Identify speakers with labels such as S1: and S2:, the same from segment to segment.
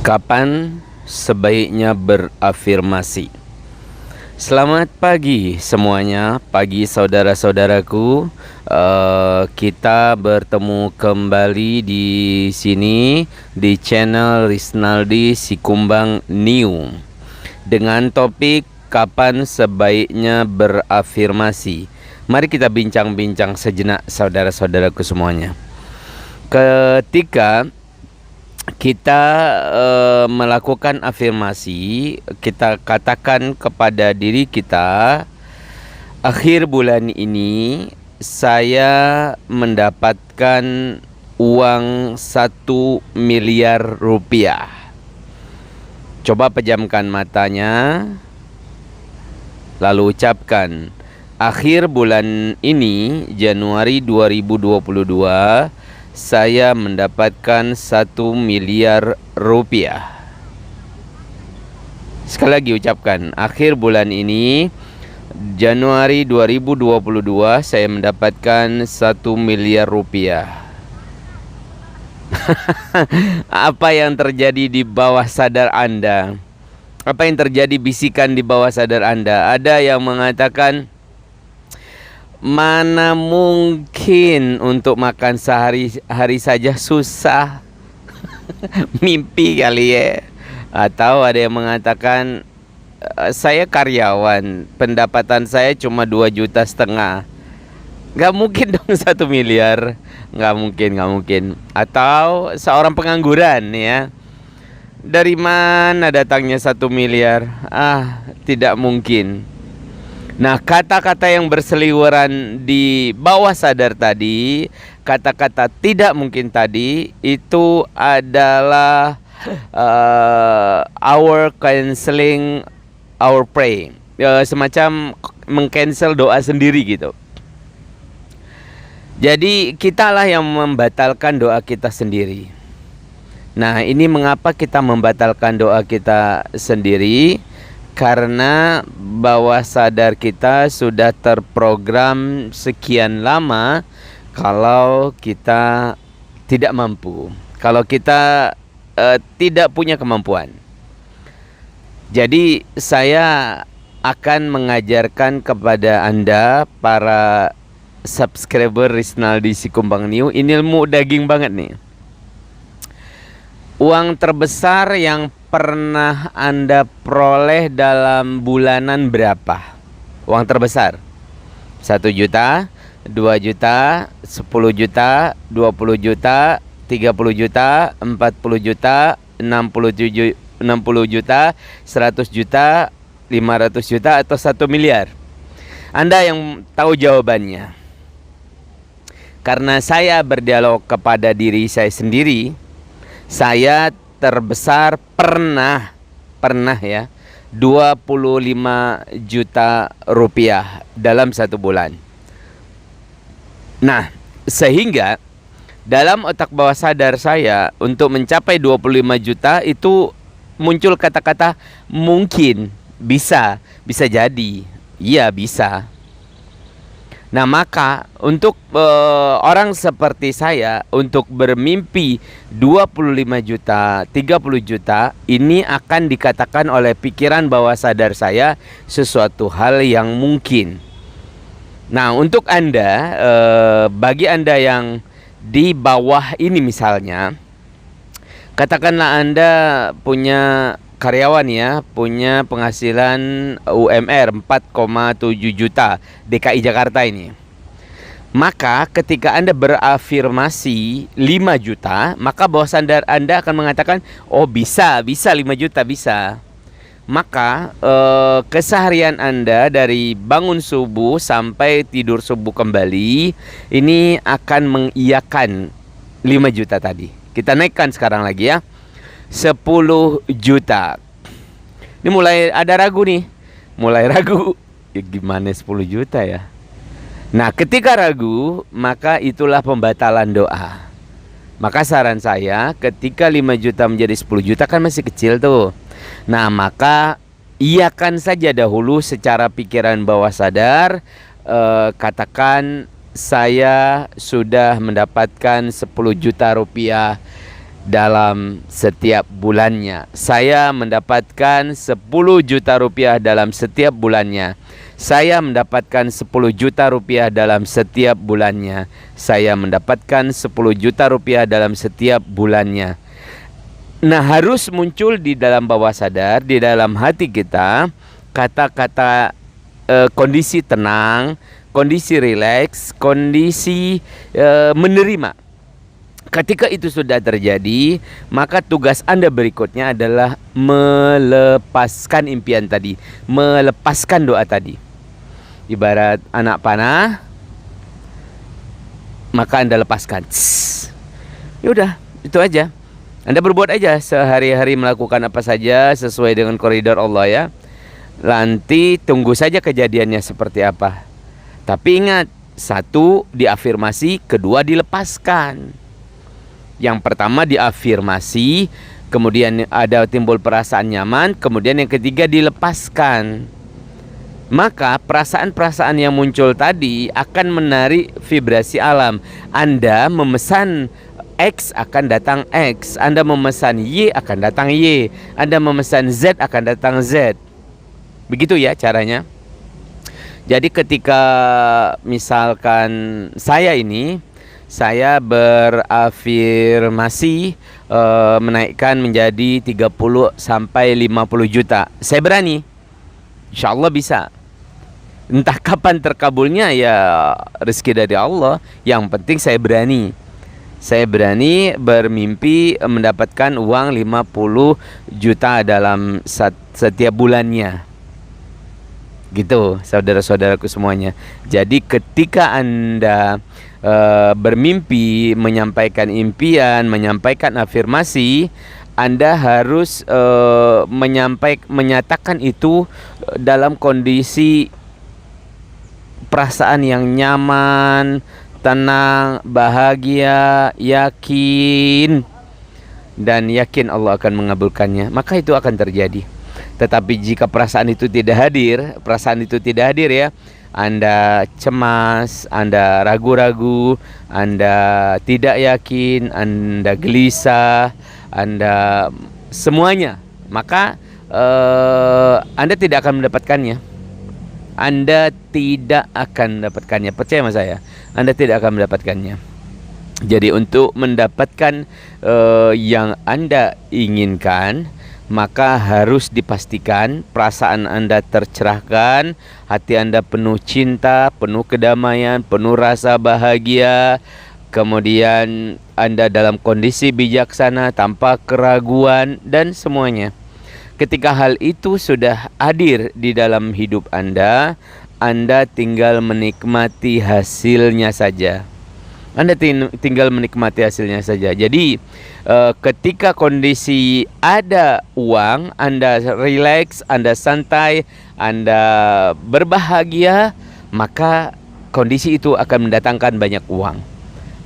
S1: Kapan sebaiknya berafirmasi? Selamat pagi semuanya, pagi saudara-saudaraku. Kita bertemu kembali di sini di channel Rizaldi Sikumbang New dengan topik kapan sebaiknya berafirmasi. Mari kita bincang-bincang sejenak saudara-saudaraku semuanya. Ketika kita melakukan afirmasi, kita katakan kepada diri kita, akhir bulan ini saya mendapatkan uang 1 miliar rupiah. Coba pejamkan matanya, lalu ucapkan, akhir bulan ini Januari 2022 saya mendapatkan 1 miliar rupiah. Sekali lagi ucapkan, akhir bulan ini Januari 2022 saya mendapatkan 1 miliar rupiah. Apa yang terjadi di bawah sadar Anda? Apa yang terjadi bisikan di bawah sadar Anda? Ada yang mengatakan, mana mungkin untuk makan sehari-hari saja susah. Mimpi kali ya. Atau ada yang mengatakan, saya karyawan, pendapatan saya cuma 2,5 juta. Gak mungkin dong 1 miliar. Gak mungkin. Atau seorang pengangguran ya, dari mana datangnya 1 miliar? Tidak mungkin. Nah, kata-kata yang berseliweran di bawah sadar tadi, kata-kata tidak mungkin tadi, itu adalah our canceling our pray, semacam mengcancel doa sendiri gitu. Jadi kitalah yang membatalkan doa kita sendiri. Nah, ini mengapa kita membatalkan doa kita sendiri? Karena bawah sadar kita sudah terprogram sekian lama kalau kita tidak mampu, kalau kita tidak punya kemampuan. Jadi saya akan mengajarkan kepada Anda, para subscriber Rizaldi Sikumbang New, ini ilmu daging banget nih. Uang terbesar yang pernah Anda peroleh dalam bulanan berapa? Uang terbesar 1 juta, 2 juta, 10 juta, 20 juta, 30 juta, 40 juta, 60 juta, 100 juta, 500 juta, atau 1 miliar? Anda yang tahu jawabannya. Karena saya berdialog kepada diri saya sendiri, saya terbesar pernah ya 25 juta rupiah dalam 1 bulan. Nah, sehingga dalam otak bawah sadar saya untuk mencapai 25 juta itu muncul kata-kata mungkin, bisa jadi, iya bisa. Nah, maka untuk orang seperti saya untuk bermimpi 25 juta, 30 juta, ini akan dikatakan oleh pikiran bawah sadar saya sesuatu hal yang mungkin. Nah, untuk Anda, bagi Anda yang di bawah ini misalnya, katakanlah Anda punya karyawan ya, punya penghasilan UMR 4,7 juta DKI Jakarta ini. Maka ketika Anda berafirmasi 5 juta, maka bawah sadar Anda akan mengatakan, oh bisa 5 juta bisa. Maka keseharian Anda dari bangun subuh sampai tidur subuh kembali, ini akan mengiyakan 5 juta tadi. Kita naikkan sekarang lagi ya, 10 juta. Ini mulai ada ragu nih. Ya gimana 10 juta ya? Nah, ketika ragu, maka itulah pembatalan doa. Maka saran saya, ketika 5 juta menjadi 10 juta kan masih kecil tuh. Nah, maka iyakan saja dahulu secara pikiran bawah sadar. Katakan saya sudah mendapatkan 10 juta rupiah dalam setiap bulannya. Saya mendapatkan 10 juta rupiah dalam setiap bulannya. Saya mendapatkan 10 juta rupiah dalam setiap bulannya. Saya mendapatkan 10 juta rupiah dalam setiap bulannya. Nah, harus muncul di dalam bawah sadar, di dalam hati kita, kata-kata kondisi tenang, kondisi rileks, kondisi menerima. Ketika itu sudah terjadi, maka tugas Anda berikutnya adalah melepaskan impian tadi, melepaskan doa tadi. Ibarat anak panah, maka Anda lepaskan. Ya udah, itu aja. Anda berbuat aja sehari-hari, melakukan apa saja sesuai dengan koridor Allah ya. Nanti tunggu saja kejadiannya seperti apa. Tapi ingat, satu diafirmasi, kedua dilepaskan. Yang pertama diafirmasi, kemudian ada timbul perasaan nyaman, kemudian yang ketiga dilepaskan. Maka perasaan-perasaan yang muncul tadi akan menarik vibrasi alam. Anda memesan X akan datang X, Anda memesan Y akan datang Y, Anda memesan Z akan datang Z. Begitu ya caranya. Jadi ketika misalkan saya berafirmasi menaikkan menjadi 30 sampai 50 juta. Saya berani. Insya Allah bisa. Entah kapan terkabulnya ya rezeki dari Allah. Yang penting saya berani. Saya berani bermimpi mendapatkan uang 50 juta dalam setiap bulannya. Gitu saudara-saudaraku semuanya. Jadi ketika Anda bermimpi, menyampaikan impian, menyampaikan afirmasi, Anda harus menyatakan itu dalam kondisi perasaan yang nyaman, tenang, bahagia, yakin, dan yakin Allah akan mengabulkannya. Maka itu akan terjadi. Tetapi jika perasaan itu tidak hadir ya, Anda cemas, Anda ragu-ragu, Anda tidak yakin, Anda gelisah, Anda semuanya, maka Anda tidak akan mendapatkannya. Anda tidak akan mendapatkannya. Percaya sama saya, Anda tidak akan mendapatkannya. Jadi untuk mendapatkan yang Anda inginkan, maka harus dipastikan perasaan Anda tercerahkan, hati Anda penuh cinta, penuh kedamaian, penuh rasa bahagia. Kemudian Anda dalam kondisi bijaksana, tanpa keraguan dan semuanya. Ketika hal itu sudah hadir di dalam hidup Anda tinggal menikmati hasilnya saja. Anda tinggal menikmati hasilnya saja. Jadi ketika kondisi ada uang, Anda rileks, Anda santai, Anda berbahagia, maka kondisi itu akan mendatangkan banyak uang.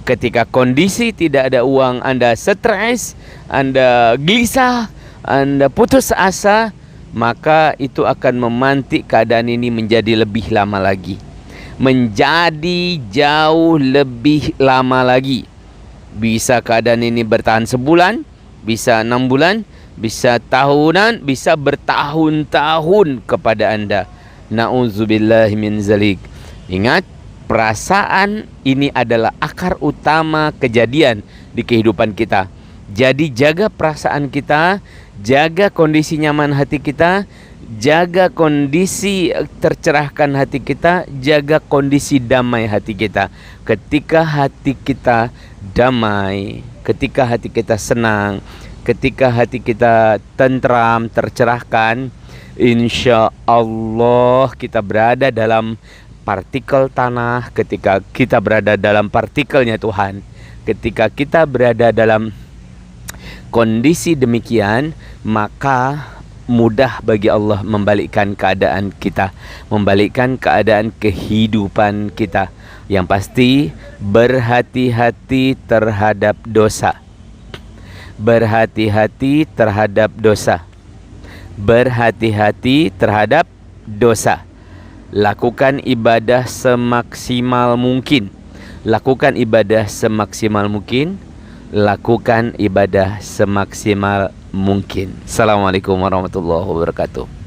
S1: Ketika kondisi tidak ada uang, Anda stres, Anda gelisah, Anda putus asa, maka itu akan memantik keadaan ini menjadi lebih lama lagi. Menjadi jauh lebih lama lagi. Bisa keadaan ini bertahan sebulan, bisa 6 bulan, bisa tahunan, bisa bertahun-tahun kepada Anda. Na'udzubillahi min zalik. Ingat, perasaan ini adalah akar utama kejadian di kehidupan kita. Jadi jaga perasaan kita, jaga kondisi nyaman hati kita, jaga kondisi tercerahkan hati kita, jaga kondisi damai hati kita. Ketika hati kita damai, ketika hati kita senang, ketika hati kita tentram, tercerahkan, insya Allah kita berada dalam partikel tanah. Ketika kita berada dalam partikelnya Tuhan, ketika kita berada dalam kondisi demikian, maka mudah bagi Allah membalikkan keadaan kita, membalikkan keadaan kehidupan kita. Yang pasti berhati-hati terhadap dosa. Berhati-hati terhadap dosa. Berhati-hati terhadap dosa. Lakukan ibadah semaksimal mungkin. Lakukan ibadah semaksimal mungkin. lakukan ibadah semaksimal mungkin. Assalamualaikum warahmatullahi wabarakatuh.